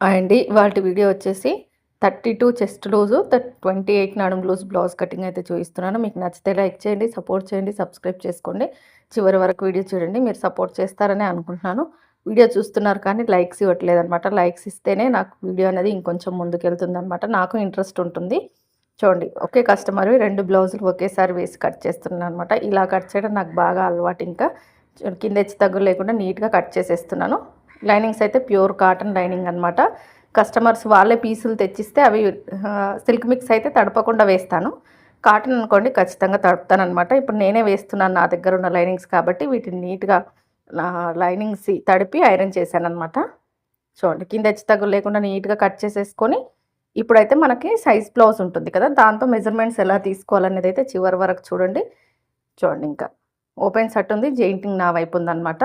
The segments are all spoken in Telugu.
అండి వాటి వీడియో వచ్చేసి 32 చెస్ట్ లూజు 28 నడుము లూజ్ బ్లౌజ్ కటింగ్ అయితే చూపిస్తున్నాను. మీకు నచ్చితే లైక్ చేయండి, సపోర్ట్ చేయండి, సబ్స్క్రైబ్ చేసుకోండి. చివరి వరకు వీడియో చూడండి. మీరు సపోర్ట్ చేస్తారని అనుకుంటున్నాను. వీడియో చూస్తున్నారు కానీ లైక్స్ ఇవ్వట్లేదనమాట. లైక్స్ ఇస్తేనే నాకు వీడియో అనేది ఇంకొంచెం ముందుకెళ్తుందనమాట. నాకు ఇంట్రెస్ట్ ఉంటుంది. చూడండి, ఒకే కస్టమర్వి 2 బ్లౌజులు ఒకేసారి వేసి కట్ చేస్తున్నాను అనమాట. ఇలా కట్ చేయడం నాకు బాగా అలవాటు. ఇంకా కింద హెచ్చు తగ్గులు లేకుండా నీట్గా కట్ చేసేస్తున్నాను. లైనింగ్స్ అయితే ప్యూర్ కాటన్ లైనింగ్ అనమాట. కస్టమర్స్ వాళ్ళే పీసులు తెచ్చిస్తే అవి సిల్క్ మిక్స్ అయితే తడపకుండా వేస్తాను. కాటన్ అనుకోండి ఖచ్చితంగా తడుపుతాను అనమాట. ఇప్పుడు నేనే వేస్తున్నాను నా దగ్గర ఉన్న లైనింగ్స్ కాబట్టి వీటిని నీట్గా లైనింగ్స్ తడిపి ఐరన్ చేశాను అనమాట. చూడండి, కింద హెచ్చు తగ్గులు లేకుండా నీట్గా కట్ చేసేసుకొని ఇప్పుడైతే మనకి సైజ్ బ్లౌజ్ ఉంటుంది కదా, దాంతో మెజర్మెంట్స్ ఎలా తీసుకోవాలనేది అయితే చివరి వరకు చూడండి. చూడండి, ఇంకా ఓపెన్ సెట్ ఉంది, జెయింటింగ్ నా వైపు ఉందన్నమాట.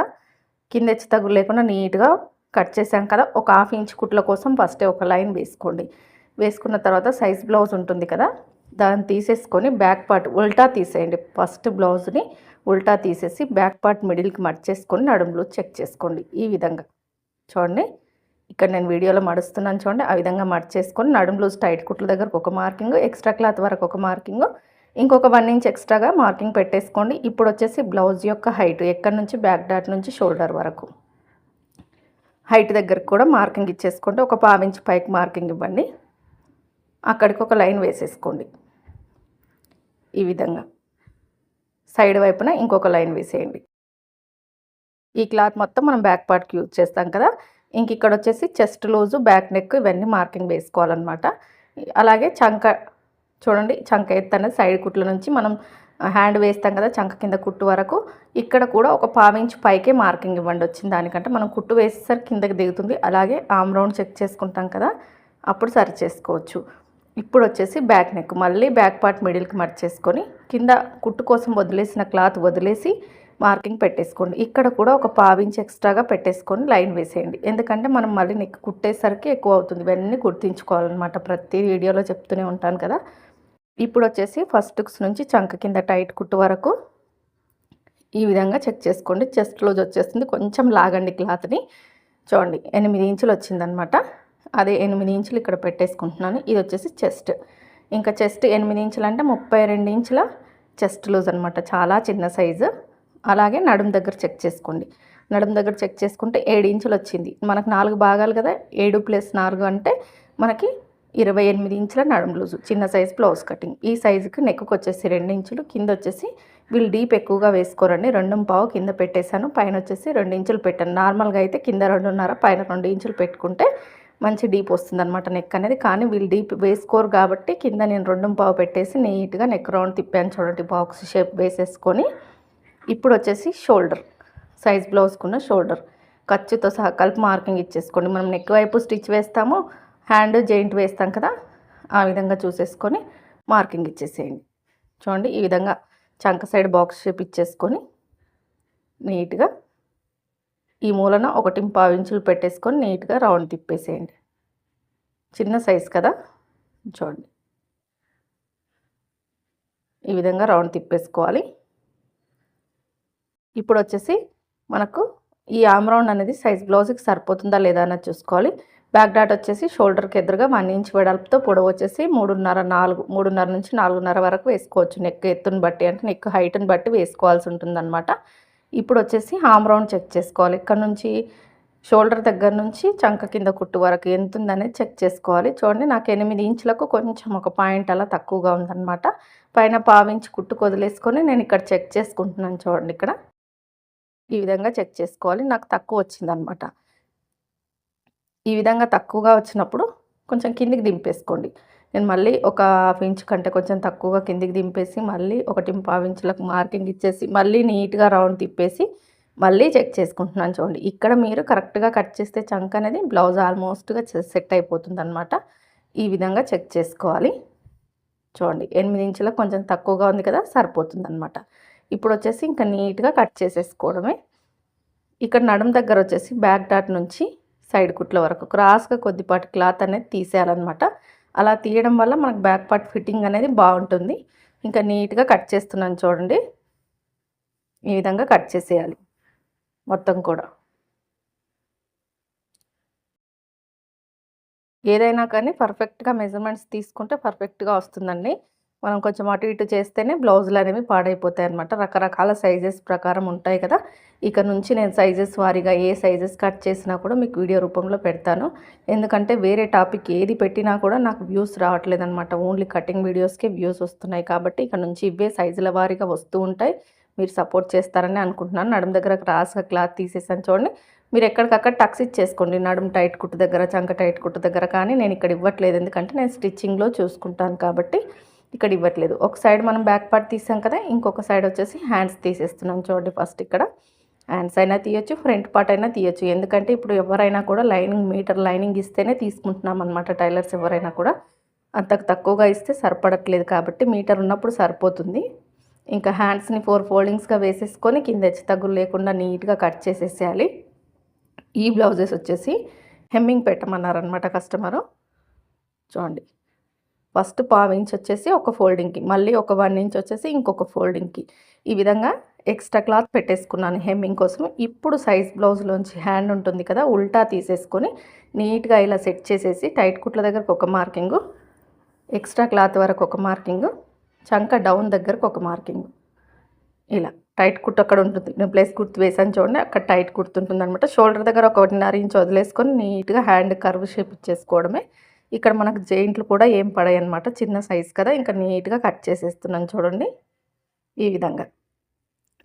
కింద హెచ్చు తగ్గులు లేకుండా నీట్గా కట్ చేసాం కదా. ఒక 1/2 ఇంచ్ కుట్ల కోసం ఫస్టే ఒక లైన్ వేసుకోండి. వేసుకున్న తర్వాత సైజ్ బ్లౌజ్ ఉంటుంది కదా, దాన్ని తీసేసుకొని బ్యాక్ పార్ట్ ఉల్టా తీసేయండి. ఫస్ట్ బ్లౌజ్ని ఉల్టా తీసేసి బ్యాక్ పార్ట్ మిడిల్కి మర్చేసుకొని నడుములు చెక్ చేసుకోండి. ఈ విధంగా చూడండి, ఇక్కడ నేను వీడియోలో మడుస్తున్నాను చూడండి. ఆ విధంగా మర్చేసుకొని నడుము లూజ్ టైట్ కుట్ల దగ్గరకు ఒక మార్కింగ్, ఎక్స్ట్రా క్లాత్ వరకు ఒక మార్కింగ్, ఇంకొక 1 ఇంచ్ ఎక్స్ట్రాగా మార్కింగ్ పెట్టేసుకోండి. ఇప్పుడు వచ్చేసి బ్లౌజ్ యొక్క హైట్ ఎక్కడి నుంచి బ్యాక్ డాట్ నుంచి షోల్డర్ వరకు హైట్ దగ్గరకు కూడా మార్కింగ్ ఇచ్చేసుకోండి. ఒక 1/2 ఇంచ్ పైకి మార్కింగ్ ఇవ్వండి. అక్కడికి ఒక లైన్ వేసేసుకోండి. ఈ విధంగా సైడ్ వైపున ఇంకొక లైన్ వేసేయండి. ఈ క్లాత్ మొత్తం మనం బ్యాక్ పార్ట్కి యూజ్ చేస్తాం కదా. ఇంక ఇక్కడ వచ్చేసి చెస్ట్ లూజు, బ్యాక్ నెక్ ఇవన్నీ మార్కింగ్ వేసుకోవాలన్నమాట. అలాగే చంక చూడండి, చంక ఎత్తు అనేది సైడ్ కుట్ల నుంచి మనం హ్యాండ్ వేస్తాం కదా చంక కింద కుట్టు వరకు, ఇక్కడ కూడా ఒక 1/2 ఇంచ్ పైకే మార్కింగ్ ఇవ్వండి. వచ్చిన దానికంటే మనం కుట్టు వేసేసరికి కిందకి దిగుతుంది. అలాగే ఆమ్ రౌండ్ చెక్ చేసుకుంటాం కదా, అప్పుడు సరి చేసుకోవచ్చు. ఇప్పుడు వచ్చేసి బ్యాక్ నెక్ మళ్ళీ బ్యాక్ పార్ట్ మిడిల్కి మర్చేసుకొని కింద కుట్టు కోసం వదిలేసిన క్లాత్ వదిలేసి మార్కింగ్ పెట్టేసుకోండి. ఇక్కడ కూడా ఒక 1/2 ఇంచ్ ఎక్స్ట్రాగా పెట్టేసుకొని లైన్ వేసేయండి. ఎందుకంటే మనం మళ్ళీ నెక్ కుట్టేసరికి ఎక్కువ అవుతుంది. ఇవన్నీ గుర్తుంచుకోవాలన్నమాట. ప్రతి వీడియోలో చెప్తూనే ఉంటాను కదా. ఇప్పుడు వచ్చేసి ఫస్ట్ హుక్స్ నుంచి చంక కింద టైట్ కుట్టు వరకు ఈ విధంగా చెక్ చేసుకోండి. చెస్ట్ లూజ్ వచ్చేస్తుంది. కొంచెం లాగండి క్లాత్ని. చూడండి, 8 ఇంచులు వచ్చిందనమాట. అదే 8 ఇంచులు ఇక్కడ పెట్టేసుకుంటున్నాను. ఇది వచ్చేసి చెస్ట్. ఇంకా చెస్ట్ 8 ఇంచులు అంటే 32 ఇంచుల చెస్ట్ లూజ్ అనమాట. చాలా చిన్న సైజు. అలాగే నడుము దగ్గర చెక్ చేసుకోండి. నడుము దగ్గర చెక్ చేసుకుంటే 7 ఇంచులు వచ్చింది. మనకు 4 భాగాలు కదా, 7 + 4 అంటే మనకి 28 ఇంచుల నడుము లూజు. చిన్న సైజు బ్లౌజ్ కటింగ్. ఈ సైజుకి నెక్కు వచ్చేసి 2 ఇంచులు, కింద వచ్చేసి వీళ్ళు డీప్ ఎక్కువగా వేసుకోరండి. 2.5 కింద పెట్టేశాను, పైన వచ్చేసి 2 ఇంచులు పెట్టాను. నార్మల్గా అయితే కింద 2.5 పైన 2 ఇంచులు పెట్టుకుంటే మంచి డీప్ వస్తుందన్నమాట నెక్ అనేది. కానీ వీళ్ళు డీప్ వేసుకోరు కాబట్టి కింద నేను 2.5 పెట్టేసి నీట్గా నెక్ రౌండ్ తిప్పాను చూడండి. బాక్స్ షేప్ వేసేసుకొని ఇప్పుడు వచ్చేసి షోల్డర్ సైజ్ బ్లౌజ్కున్న షోల్డర్ ఖర్చుతో సహా కలిపి మార్కింగ్ ఇచ్చేసుకోండి. మనం నెక్ వైపు స్టిచ్ వేస్తాము, హ్యాండ్ జాయింట్ వేస్తాం కదా, ఆ విధంగా చూసేసుకొని మార్కింగ్ ఇచ్చేసేయండి. చూడండి, ఈ విధంగా చంక సైడ్ బాక్స్ షేప్ ఇచ్చేసుకొని నీట్గా ఈ మూలన 1.5 ఇంచులు పెట్టేసుకొని నీట్గా రౌండ్ తిప్పేసేయండి. చిన్న సైజ్ కదా, చూడండి ఈ విధంగా రౌండ్ తిప్పేసుకోవాలి. ఇప్పుడు వచ్చేసి మనకు ఈ ఆమ్ రౌండ్ అనేది సైజ్ బ్లౌజ్కి సరిపోతుందా లేదా అన్నది చూసుకోవాలి. బ్యాక్ డాట్ వచ్చేసి షోల్డర్కి ఎదురుగా 1 ఇంచ్ వెడల్పుతో పొడవు వచ్చేసి 3.5 నుంచి 4.5 వరకు వేసుకోవచ్చు. నెక్ ఎత్తుని బట్టి, అంటే నెక్ హైట్ని బట్టి వేసుకోవాల్సి ఉంటుందన్నమాట. ఇప్పుడు వచ్చేసి ఆమ్ రౌండ్ చెక్ చేసుకోవాలి. ఇక్కడ నుంచి షోల్డర్ దగ్గర నుంచి చంక కింద కుట్టు వరకు ఎంత ఉందనేది చెక్ చేసుకోవాలి. చూడండి, నాకు 8 ఇంచులకు కొంచెం ఒక పాయింట్ అలా తక్కువగా ఉందన్నమాట. పైన 1/2 ఇంచ్ కుట్టుకు వదిలేసుకొని నేను ఇక్కడ చెక్ చేసుకుంటున్నాను. చూడండి, ఇక్కడ ఈ విధంగా చెక్ చేసుకోవాలి. నాకు తక్కువ వచ్చిందనమాట. ఈ విధంగా తక్కువగా వచ్చినప్పుడు కొంచెం కిందికి దింపేసుకోండి. నేను మళ్ళీ ఒక 1/2 ఇంచ్ కంటే కొంచెం తక్కువగా కిందికి దింపేసి మళ్ళీ 1.5 ఇంచులకు మార్కింగ్ ఇచ్చేసి మళ్ళీ నీట్గా రౌండ్ తిప్పేసి మళ్ళీ చెక్ చేసుకుంటున్నాను. చూడండి, ఇక్కడ మీరు కరెక్ట్గా కట్ చేస్తే చంక్ అనేది బ్లౌజ్ ఆల్మోస్ట్గా సెట్ అయిపోతుందన్నమాట. ఈ విధంగా చెక్ చేసుకోవాలి. చూడండి, 8 ఇంచులకు కొంచెం తక్కువగా ఉంది కదా, సరిపోతుందన్నమాట. ఇప్పుడు వచ్చేసి ఇంకా నీట్గా కట్ చేసేసుకోవడమే. ఇక్కడ నడుము దగ్గర వచ్చేసి బ్యాక్ డాట్ నుంచి సైడ్ కుట్ల వరకు క్రాస్గా కొద్దిపాటి క్లాత్ అనేది తీసేయాలన్నమాట. అలా తీయడం వల్ల మనకు బ్యాక్ పార్ట్ ఫిట్టింగ్ అనేది బాగుంటుంది. ఇంకా నీట్గా కట్ చేస్తున్నాను చూడండి. ఈ విధంగా కట్ చేసేయాలి మొత్తం కూడా. ఏదైనా కానీ పర్ఫెక్ట్‌గా మెజర్‌మెంట్స్ తీసుకుంటే పర్ఫెక్ట్‌గా వస్తుందండి. మనం కొంచెం అటు ఇటు చేస్తేనే బ్లౌజులనేవి పాడైపోతాయన్నమాట. రకరకాల సైజెస్ ప్రకారం ఉంటాయి కదా! ఇక నుంచి నేను సైజెస్ వారీగా ఏ సైజెస్ కట్ చేసినా కూడా మీకు వీడియో రూపంలో పెడతాను. ఎందుకంటే వేరే టాపిక్ ఏది పెట్టినా కూడా నాకు వ్యూస్ రావట్లేదన్నమాట. ఓన్లీ కటింగ్ వీడియోస్‌కే వ్యూస్ వస్తున్నాయి. కాబట్టి ఇక నుంచి ఇవే సైజుల వారీగా వస్తూ ఉంటాయి. మీరు సపోర్ట్ చేస్తారని అనుకుంటున్నాను. నడుము దగ్గర క్రాస్‌గా క్లాత్ తీసేసాను చూడండి. మీరు ఎక్కడికక్కడ టక్స్ ఇచ్చేసుకోండి. నడుము టైట్ కుట్టు దగ్గర, చంక టైట్ కుట్టు దగ్గర, కానీ నేను ఇక్కడ ఇవ్వట్లేదు. ఎందుకంటే నేను స్టిచ్చింగ్‌లో చూసుకుంటాను కాబట్టి ఇక్కడ ఇవ్వట్లేదు. ఒక సైడ్ మనం బ్యాక్ పార్ట్ తీసాం కదా! ఇంకొక సైడ్ వచ్చేసి హ్యాండ్స్ తీసేస్తున్నాను చూడండి. ఫస్ట్ ఇక్కడ హ్యాండ్స్ అయినా తీయొచ్చు, ఫ్రంట్ పార్ట్ అయినా తీయొచ్చు. ఎందుకంటే ఇప్పుడు ఎవరైనా కూడా లైనింగ్ మీటర్ లైనింగ్ ఇస్తేనే తీసుకుంటున్నాం అనమాట. టైలర్స్ ఎవరైనా కూడా అంతకు తక్కువగా ఇస్తే సరిపడట్లేదు కాబట్టి మీటర్ ఉన్నప్పుడు సరిపోతుంది. ఇంకా హ్యాండ్స్‌ని 4 ఫోల్డింగ్స్‌గా వేసేసుకొని కింద హెచ్చు తగ్గులు లేకుండా నీట్‌గా కట్ చేసేసేయాలి. ఈ బ్లౌజెస్ వచ్చేసి హెమ్మింగ్ పెట్టమన్నారనమాట కస్టమరు. చూడండి, ఫస్ట్ పావు ఇంచ్ వచ్చేసి ఒక ఫోల్డింగ్‌కి, మళ్ళీ ఒక 1 ఇంచ్ వచ్చేసి ఇంకొక ఫోల్డింగ్‌కి, ఈ విధంగా ఎక్స్ట్రా క్లాత్ పెట్టేసుకున్నాను హెమ్మింగ్ కోసం. ఇప్పుడు సైజ్ బ్లౌజ్లోంచి హ్యాండ్ ఉంటుంది కదా, ఉల్టా తీసేసుకొని నీట్‌గా ఇలా సెట్ చేసేసి టైట్ కుట్ల దగ్గరకు ఒక మార్కింగు, ఎక్స్ట్రా క్లాత్ వరకు ఒక మార్కింగు, చంక డౌన్ దగ్గరకు ఒక మార్కింగు. ఇలా టైట్ కుట్టు అక్కడ ఉంటుంది. నేను ప్లేస్ గుర్తు వేసాను చూడండి, అక్కడ టైట్ కుడుతుంటుంది అనమాట. షోల్డర్ దగ్గర ఒక 1.5 ఇంచ్ వదిలేసుకొని నీట్‌గా హ్యాండ్ కర్వ్ షేప్ ఇచ్చేసుకోవడమే. ఇక్కడ మనకు జాయింట్లు కూడా ఏం పడాయన్నమాట. చిన్న సైజ్ కదా, ఇంకా నీట్‌గా కట్ చేసేస్తున్నాను చూడండి. ఈ విధంగా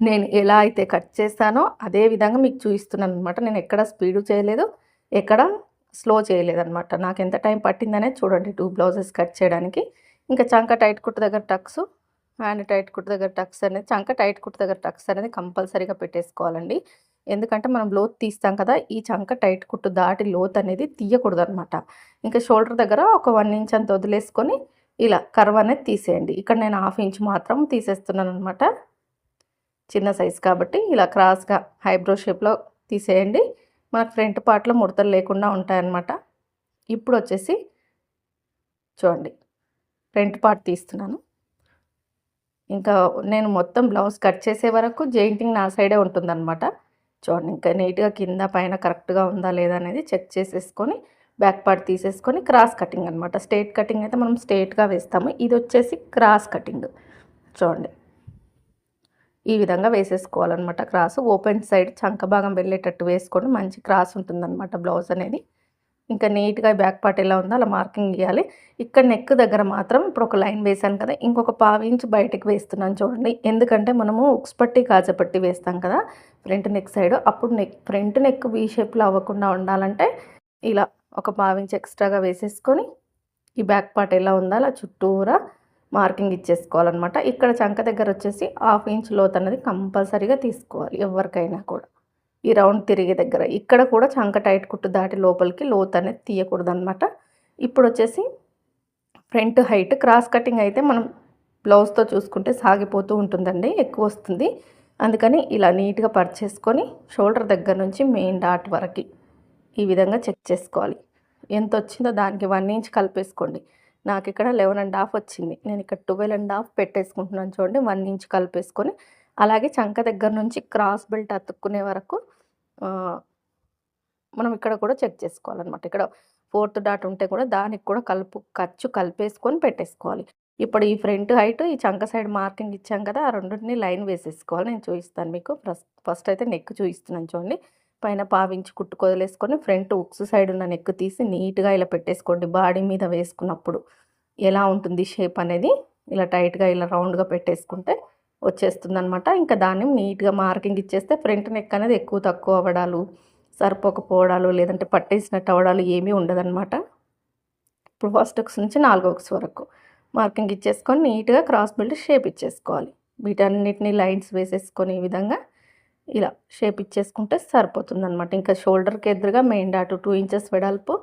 నేను ఎలా అయితే కట్ చేస్తానో అదే విధంగా మీకు చూపిస్తున్నాను అనమాట. నేను ఎక్కడ స్పీడు చేయలేదు, ఎక్కడ స్లో చేయలేదన్నమాట. నాకు ఎంత టైం పట్టిందనేది చూడండి 2 బ్లౌజెస్ కట్ చేయడానికి. ఇంకా చంక టైట్ కుట్టు దగ్గర టక్స్, హ్యాండ్ టైట్ కుట్టు దగ్గర టక్స్ అనేది, చంక టైట్ కుట్టు దగ్గర టక్స్ అనేది కంపల్సరీగా పెట్టేసుకోవాలండి. ఎందుకంటే మనం లోతు తీస్తాం కదా, ఈ చంక టైట్ కుట్టు దాటి లోతు అనేది తీయకూడదనమాట. ఇంకా షోల్డర్ దగ్గర ఒక 1 ఇంచ్ అంత వదిలేసుకొని ఇలా కర్వ్ అనేది తీసేయండి. ఇక్కడ నేను 1/2 ఇంచ్ మాత్రం తీసేస్తున్నాను అనమాట. చిన్న సైజ్ కాబట్టి ఇలా క్రాస్‌గా ఐబ్రో షేప్‌లో తీసేయండి. మనకు ఫ్రంట్ పార్ట్‌లో ముడతలు లేకుండా ఉంటాయన్నమాట. ఇప్పుడు వచ్చేసి చూడండి, ఫ్రంట్ పార్ట్ తీస్తున్నాను. ఇంకా నేను మొత్తం బ్లౌజ్ కట్ చేసే వరకు జెయింటింగ్ నా సైడే ఉంటుందన్నమాట. చూడండి, ఇంకా నీట్‌గా కింద పైన కరెక్ట్‌గా ఉందా లేదా అనేది చెక్ చేసేసుకొని బ్యాక్ పార్ట్ తీసేసుకొని క్రాస్ కటింగ్ అనమాట. స్ట్రెయిట్ కటింగ్ అయితే మనం స్ట్రెయిట్‌గా వేస్తాము. ఇది వచ్చేసి క్రాస్ కటింగ్. చూడండి, ఈ విధంగా వేసేసుకోవాలన్నమాట. క్రాస్ ఓపెన్ సైడ్ చంక భాగం వెళ్ళేటట్టు వేసుకొని మంచి క్రాస్ ఉంటుందన్నమాట బ్లౌజ్ అనేది. ఇంకా నీట్‌గా బ్యాక్ పార్ట్ ఎలా ఉందో అలా మార్కింగ్ ఇయ్యాలి. ఇక్కడ నెక్ దగ్గర మాత్రం ఇప్పుడు ఒక లైన్ వేసాను కదా, ఇంకొక పావు ఇంచ్ బయటకి వేస్తున్నాను చూడండి. ఎందుకంటే మనము ఉక్స్ పట్టి, కాజా పట్టి వేస్తాం కదా ఫ్రంట్ నెక్ సైడ్, అప్పుడు ఫ్రంట్ నెక్ వీ షేప్‌లో అవ్వకుండా ఉండాలంటే ఇలా ఒక పావు ఇంచ్ ఎక్స్ట్రాగా వేసేసుకొని ఈ బ్యాక్ పార్ట్ ఎలా ఉందో అలా చుట్టూరా మార్కింగ్ ఇచ్చేసుకోవాలన్నమాట. ఇక్కడ చంక దగ్గర వచ్చేసి 1/2 ఇంచ్ లోతు అనేది కంపల్సరీగా తీసుకోవాలి ఎవరికైనా కూడా. ఈ రౌండ్ తిరిగే దగ్గర ఇక్కడ కూడా చంక టైట్ కుట్టు దాటి లోపలికి లోతు అనేది తీయకూడదనమాట. ఇప్పుడు వచ్చేసి ఫ్రంట్ హైట్ క్రాస్ కటింగ్ అయితే మనం బ్లౌజ్తో చూసుకుంటే సాగిపోతూ ఉంటుందండి, ఎక్కువ వస్తుంది. అందుకని ఇలా నీట్‌గా పర్చేసుకొని షోల్డర్ దగ్గర నుంచి మెయిన్ డాట్ వరకు ఈ విధంగా చెక్ చేసుకోవాలి. ఎంత వచ్చిందో దానికి 1 ఇంచ్ కలిపేసుకోండి. నాకు ఇక్కడ 11.5 వచ్చింది. నేను ఇక్కడ 12.5 పెట్టేసుకుంటున్నాను చూడండి. 1 ఇంచ్ కలిపేసుకొని అలాగే చంక దగ్గర నుంచి క్రాస్ బెల్ట్ అతుక్కునే వరకు మనం ఇక్కడ కూడా చెక్ చేసుకోవాలన్నమాట. ఇక్కడ 4థ్ డాట్ ఉంటే కూడా దానికి కూడా ఖర్చు కలిపేసుకొని పెట్టేసుకోవాలి. ఇప్పుడు ఈ ఫ్రంట్ హైట్, ఈ చంక సైడ్ మార్కింగ్ ఇచ్చాం కదా, ఆ రెండిటిని లైన్ వేసేసుకోవాలి. నేను చూపిస్తాను మీకు. ఫస్ట్ అయితే నెక్ చూపిస్తున్నాను చూడండి. పైన పావించి కుట్టుకు వదిలేసుకొని ఫ్రంట్ ఉక్స్ సైడ్ ఉన్న నెక్ తీసి నీట్‌గా ఇలా పెట్టేసుకోండి. బాడీ మీద వేసుకున్నప్పుడు ఎలా ఉంటుంది షేప్ అనేది, ఇలా టైట్‌గా ఇలా రౌండ్‌గా పెట్టేసుకుంటే వచ్చేస్తుందనమాట. ఇంకా దాన్ని నీట్‌గా మార్కింగ్ ఇచ్చేస్తే ఫ్రంట్ నెక్ అనేది ఎక్కువ తక్కువ అవ్వడాలు, సరిపోకపోవడాలు, లేదంటే పట్టేసినట్టు అవ్వడాలు ఏమీ ఉండదనమాట. ఇప్పుడు ఫస్ట్ ఉక్స్ నుంచి 4 ఉక్స్ వరకు మార్కింగ్ ఇచ్చేసుకొని నీట్‌గా క్రాస్ బెల్ట్ షేప్ ఇచ్చేసుకోవాలి. వీటన్నిటిని లైన్స్ వేసేసుకొని ఈ విధంగా ఇలా షేప్ ఇచ్చేసుకుంటే సరిపోతుందనమాట. ఇంకా షోల్డర్‌కి ఎదురుగా మెయిన్ డాట్ 2 ఇంచెస్ వెడల్పు,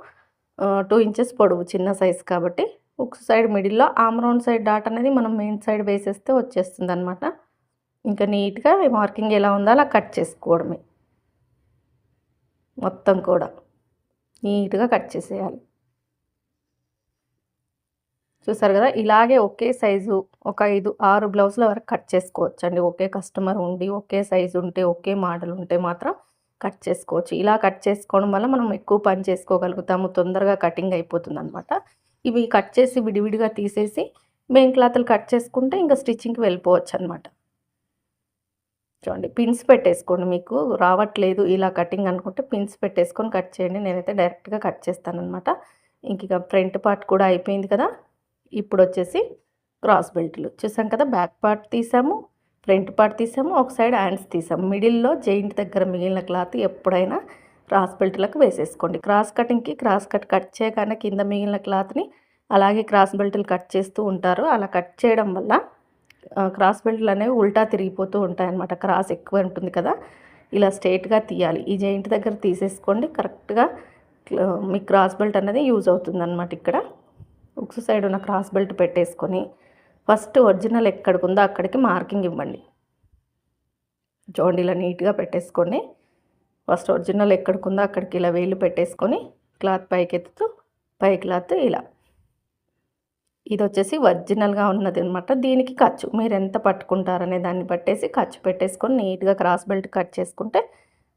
2 ఇంచెస్ పొడవు, చిన్న సైజ్ కాబట్టి ఉక్స్ సైడ్ మిడిల్‌లో ఆర్మ్ రౌండ్ సైడ్ డాట్ అనేది మనం మెయిన్ సైడ్ వేసేస్తే వచ్చేస్తుందనమాట. ఇంకా నీట్‌గా ఈ మార్కింగ్ ఎలా ఉందో అలా కట్ చేసుకోవడమే. మొత్తం కూడా నీట్‌గా కట్ చేసేయాలి. చూసారు కదా, ఇలాగే ఒకే సైజు ఒక 5, 6 బ్లౌజుల వరకు కట్ చేసుకోవచ్చండి. ఒకే కస్టమర్ ఉండి, ఒకే సైజు ఉంటే, ఒకే మోడల్ ఉంటే మాత్రం కట్ చేసుకోవచ్చు. ఇలా కట్ చేసుకోవడం వల్ల మనం ఎక్కువ పని చేసుకోగలుగుతాము, తొందరగా కటింగ్ అయిపోతుందనమాట. ఇవి కట్ చేసి విడివిడిగా తీసేసి మెయిన్ క్లాత్లు కట్ చేసుకుంటే ఇంకా స్టిచ్చింగ్కి వెళ్ళిపోవచ్చు అనమాట. చూడండి, పిన్స్ పెట్టేసుకోండి. మీకు రావట్లేదు ఇలా కటింగ్ అనుకుంటే పిన్స్ పెట్టేసుకొని కట్ చేయండి. నేనైతే డైరెక్ట్గా కట్ చేస్తానన్నమాట. ఇంక ఫ్రంట్ పార్ట్ కూడా అయిపోయింది కదా. ఇప్పుడు వచ్చేసి క్రాస్ బెల్ట్లు చూసాం కదా. బ్యాక్ పార్ట్ తీసాము, ఫ్రంట్ పార్ట్ తీసాము, ఒక సైడ్ హ్యాండ్స్ తీసాము. మిడిల్లో జెయింట్ దగ్గర మిగిలిన క్లాత్ ఎప్పుడైనా క్రాస్ బెల్ట్లకు వేసేసుకోండి. క్రాస్ కటింగ్కి క్రాస్ కట్ చేయగానే కింద మిగిలిన క్లాత్ని అలాగే క్రాస్ బెల్ట్లు కట్ చేస్తూ ఉంటారు. అలా కట్ చేయడం వల్ల క్రాస్ బెల్ట్లు అనేవి ఉల్టా తిరిగిపోతూ ఉంటాయన్నమాట. క్రాస్ ఎక్కువ ఉంటుంది కదా, ఇలా స్ట్రైట్గా తీయాలి. ఈ జెయింట్ దగ్గర తీసేసుకోండి. కరెక్ట్గా మీ క్రాస్ బెల్ట్ అనేది యూజ్ అవుతుందన్నమాట. ఇక్కడ ఉక్సు సైడ్ ఉన్న క్రాస్ బెల్ట్ పెట్టేసుకొని ఫస్ట్ ఒరిజినల్ ఎక్కడికి ఉందో అక్కడికి మార్కింగ్ ఇవ్వండి. చూడండి, ఇలా నీట్గా పెట్టేసుకోండి. ఫస్ట్ ఒరిజినల్ ఎక్కడికి ఉందో అక్కడికి ఇలా వేలు పెట్టేసుకొని క్లాత్ పైకి ఎత్తుతూ పై క్లాత్ ఇలా, ఇది వచ్చేసి ఒరిజినల్గా ఉన్నది అనమాట. దీనికి ఖర్చు మీరు ఎంత పట్టుకుంటారనే దాన్ని బట్టేసి ఖర్చు పెట్టేసుకొని నీట్గా క్రాస్ బెల్ట్ కట్ చేసుకుంటే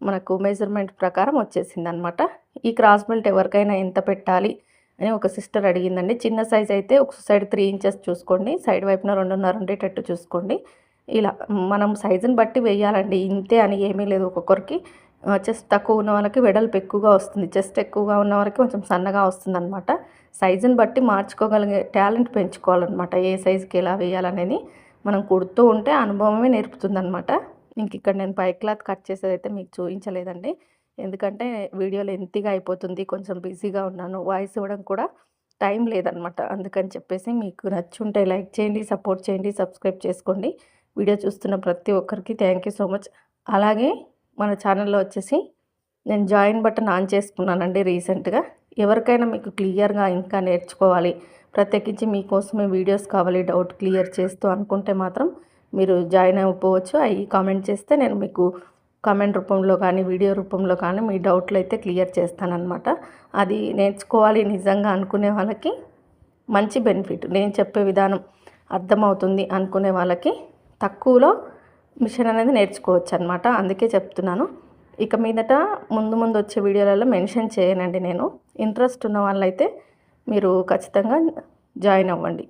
మనకు మెజర్మెంట్ ప్రకారం వచ్చేసింది అనమాట. ఈ క్రాస్ బెల్ట్ ఎవరికైనా ఎంత పెట్టాలి అని ఒక సిస్టర్ అడిగిందండి. చిన్న సైజ్ అయితే ఒక సైడ్ 3 ఇంచెస్ చూసుకోండి, సైడ్ వైపున 2.5 ఉండేటట్టు చూసుకోండి. ఇలా మనం సైజుని బట్టి వేయాలండి, ఇంతే అని ఏమీ లేదు. ఒక్కొక్కరికి చెస్ట్ తక్కువ ఉన్న వాళ్ళకి వెడల్పు ఎక్కువగా వస్తుంది, చెస్ట్ ఎక్కువగా ఉన్న వాళ్ళకి కొంచెం సన్నగా వస్తుంది అనమాట. సైజుని బట్టి మార్చుకోగలిగే టాలెంట్ పెంచుకోవాలన్నమాట. ఏ సైజుకి ఎలా వేయాలనేది మనం కుడుతూ ఉంటే అనుభవమే నేర్పుతుందనమాట. ఇంక ఇక్కడ నేను పై క్లాత్ కట్ చేసేదైతే మీకు చూపించలేదండి, ఎందుకంటే వీడియో లెంతీగా అయిపోతుంది. కొంచెం బిజీగా ఉన్నాను, వాయిస్ ఇవ్వడం కూడా టైం లేదనమాట. అందుకని చెప్పేసి మీకు నచ్చుంటే లైక్ చేయండి, సపోర్ట్ చేయండి, సబ్స్క్రైబ్ చేసుకోండి. వీడియో చూస్తున్న ప్రతి ఒక్కరికి థ్యాంక్ యూ సో మచ్. అలాగే మన ఛానల్లో వచ్చేసి నేను జాయిన్ బటన్ ఆన్ చేసుకున్నానండి రీసెంట్గా. ఎవరికైనా మీకు క్లియర్గా ఇంకా నేర్చుకోవాలి, ప్రత్యేకించి మీకోసమే వీడియోస్ కావాలి, డౌట్ క్లియర్ చేస్తూ అనుకుంటే మాత్రం మీరు జాయిన్ అయిపోవచ్చు. అవి కామెంట్ చేస్తే నేను మీకు కామెంట్ రూపంలో కానీ వీడియో రూపంలో కానీ మీ డౌట్లు అయితే క్లియర్ చేస్తానన్నమాట. అది నేర్చుకోవాలి నిజంగా అనుకునే వాళ్ళకి మంచి బెనిఫిట్. నేను చెప్పే విధానం అర్థమవుతుంది అనుకునే వాళ్ళకి తక్కువలో మిషన్ అనేది నేర్చుకోవచ్చు అనమాట. అందుకే చెప్తున్నాను. ఇక మీదట ముందు వచ్చే వీడియోలలో మెన్షన్ చేయనండి నేను. ఇంట్రెస్ట్ ఉన్న వాళ్ళైతే మీరు ఖచ్చితంగా జాయిన్ అవ్వండి.